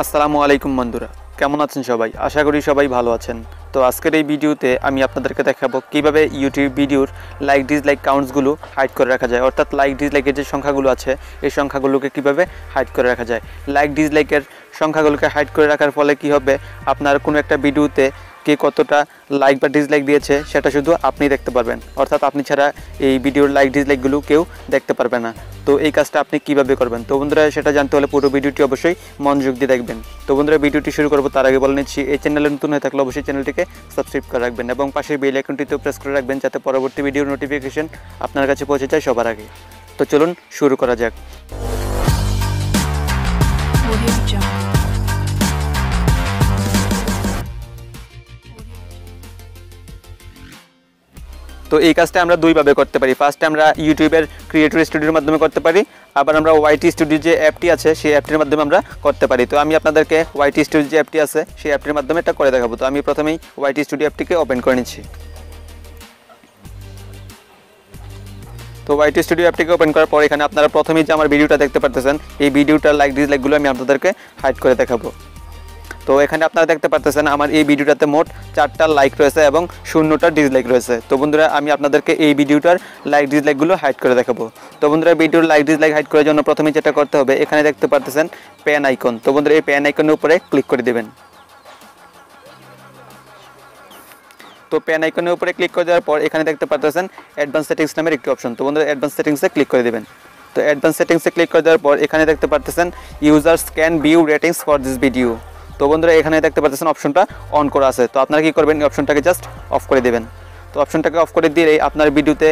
আসসালামু আলাইকুম বন্ধুরা, কেমন আছেন সবাই? আশা করি সবাই ভালো আছেন। তো আজকের এই ভিডিওতে আমি আপনাদেরকে দেখাবো কিভাবে ইউটিউব ভিডিওর লাইক ডিসলাইক কাউন্টসগুলো হাইড করে রাখা যায়, অর্থাৎ লাইক ডিসলাইকের যে সংখ্যাগুলো আছে এই সংখ্যাগুলোকে কিভাবে হাইড করে রাখা যায়। লাইক ডিসলাইকের সংখ্যাগুলোকে হাইড করে রাখার ফলে কি হবে, আপনার কোনো একটা ভিডিওতে কে কতটা লাইক বা ডিসলাইক দিয়েছে সেটা শুধু আপনি দেখতে পারবেন, অর্থাৎ আপনি ছাড়া এই ভিডিওর লাইক ডিসলাইকগুলো কেউ দেখতে পারবে না। তো এই কাজটা আপনি কিভাবে করবেন, তো বন্ধুরা সেটা জানতে হলে পুরো ভিডিওটি অবশ্যই মনোযোগ দিয়ে দেখবেন। তো বন্ধুরা ভিডিওটি শুরু করবো তার আগে বলে নিচ্ছি, এই চ্যানেলে নতুন হয়ে থাকলে অবশ্যই চ্যানেলটিকে সাবস্ক্রাইব করে রাখবেন এবং পাশের বেল আইকনটিতেও প্রেস করে রাখবেন যাতে পরবর্তী ভিডিওর নোটিফিকেশন আপনার কাছে পৌঁছে যায় সবার আগে। তো চলুন শুরু করা যাক। তো এই কাজটা আমরা দুইভাবে করতে পারি। ফার্স্টে আমরা ইউটিউবের ক্রিয়েটর স্টুডিওর মাধ্যমে করতে পারি, আবার আমরা ওয়াইটি স্টুডিও যে অ্যাপটি আছে সেই অ্যাপটির মাধ্যমে আমরা করতে পারি। তো আমি আপনাদেরকে ওয়াইটি স্টুডিও যে অ্যাপটি আছে সেই অ্যাপটির মাধ্যমে এটা করে দেখাবো। তো আমি প্রথমেই ওয়াইটি স্টুডিও অ্যাপটিকে ওপেন করে নিচ্ছি। তো ওয়াইটি স্টুডিও অ্যাপটিকে ওপেন করার পর এখানে আপনারা প্রথমেই যে আমার ভিডিওটা দেখতে পারতেছেন এই ভিডিওটার লাইক ডিসলাইকগুলো আমি আপনাদেরকে হাইড করে দেখাবো। তো এখানে আপনারা দেখতে পারতেছেন আমার এই ভিডিওটাতে মোট 4টা লাইক রয়েছে এবং 0টা ডিসলাইক রয়েছে। তো বন্ধুরা আমি আপনাদেরকে এই ভিডিওটার লাইক ডিসলাইকগুলো হাইড করে দেখাবো। তো বন্ধুরা ভিডিওর লাইক ডিসলাইক হাইড করার জন্য প্রথমে যেটা করতে হবে, এখানে দেখতে পারতেছেন প্যান আইকন। তো বন্ধুরা এই প্যান আইকনের উপরে ক্লিক করে দেবেন। তো প্যান আইকনের উপরে ক্লিক করে দেওয়ার পর এখানে দেখতে পারতেছেন অ্যাডভান্স সেটিংস নামের একটি অপশন। তো বন্ধুরা অ্যাডভান্স সেটিংসে ক্লিক করে দেবেন। তো অ্যাডভান্স সেটিংসে ক্লিক করে দেওয়ার পর এখানে দেখতে পারতেছেন users can view ratings for this video. তো বন্ধুরা এখানে দেখতে পাচ্ছেন অপশনটা অন করা আছে। তো আপনারা কি করবেন, এই অপশনটাকে জাস্ট অফ করে দেবেন। তো অপশনটাকে অফ করে দিলেই আপনার ভিডিওতে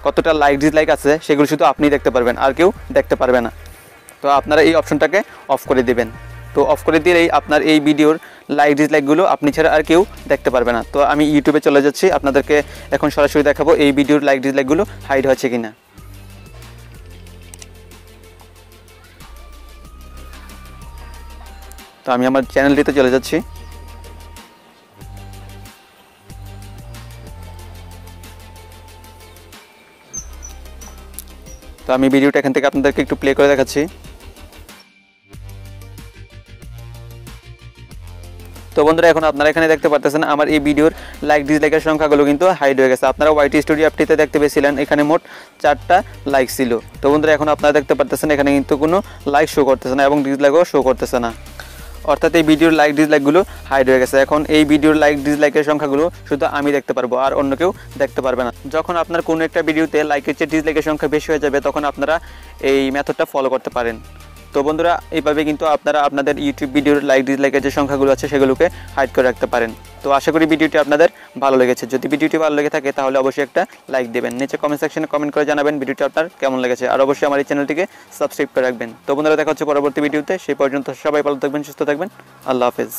কতটা লাইক ডিসলাইক আছে সেগুলো শুধু আপনি দেখতে পারবেন, আর কেউ দেখতে পারবে না। তো আপনারা এই অপশনটাকে অফ করে দেবেন। তো অফ করে দিলেই আপনার এই ভিডিওর লাইক ডিসলাইকগুলো আপনি ছাড়া আর কেউ দেখতে পারবে না। তো আমি ইউটিউবে চলে যাচ্ছি, আপনাদেরকে এখন সরাসরি দেখাবো এই ভিডিওর লাইক ডিসলাইকগুলো হাইড হয়েছে কিনা। তো আমি আমার চ্যানেলটিতে চলে যাচ্ছি। তো আমি ভিডিওটা এখান থেকে আপনাদেরকে একটু প্লে করে দেখাচ্ছি। তো বন্ধুরা এখন আপনারা এখানে দেখতে পারতেছেন আমার এই ভিডিওর লাইক ডিসলাইকের সংখ্যাগুলো কিন্তু হাইড হয়ে গেছে। আপনারা ওয়াইটি স্টুডিও অ্যাপটিতে দেখতে পেয়েছিলেন এখানে মোট 4টা লাইক ছিল। তো বন্ধুরা এখন আপনারা দেখতে পারতেছেন এখানে কিন্তু কোনো লাইক শো করতেছে না এবং ডিসলাইকও শো করতেছে না, অর্থাৎ এই ভিডিওর লাইক ডিসলাইকগুলো হাইড হয়ে গেছে। এখন এই ভিডিওর লাইক ডিসলাইকের সংখ্যাগুলো শুধু আমি দেখতে পারবো, আর অন্য কেউ দেখতে পারবে না। যখন আপনার কোনো একটা ভিডিওতে লাইকের চেয়ে ডিসলাইকের সংখ্যা বেশি হয়ে যাবে তখন আপনারা এই মেথডটা ফলো করতে পারেন। তো বন্ধুরা এইভাবে কিন্তু আপনারা আপনাদের ইউটিউব ভিডিওর লাইক ডিসলাইকের যে সংখ্যাগুলো আছে সেগুলোকে হাইড করে রাখতে পারেন। তো আশা করি ভিডিওটি আপনাদের ভালো লেগেছে। যদি ভিডিওটি ভালো লেগে থাকে তাহলে অবশ্যই একটা লাইক দেবেন। নিচে কমেন্ট সেকশনে কমেন্ট করে জানাবেন ভিডিওটি আপনার কেমন লেগেছে, আর অবশ্যই আমার এই চ্যানেলটিকে সাবস্ক্রাইব করে রাখবেন। তো বন্ধুরা দেখা হচ্ছে পরবর্তী ভিডিওতে, সেই পর্যন্ত সবাই ভালো থাকবেন, সুস্থ থাকবেন। আল্লাহ হাফেজ।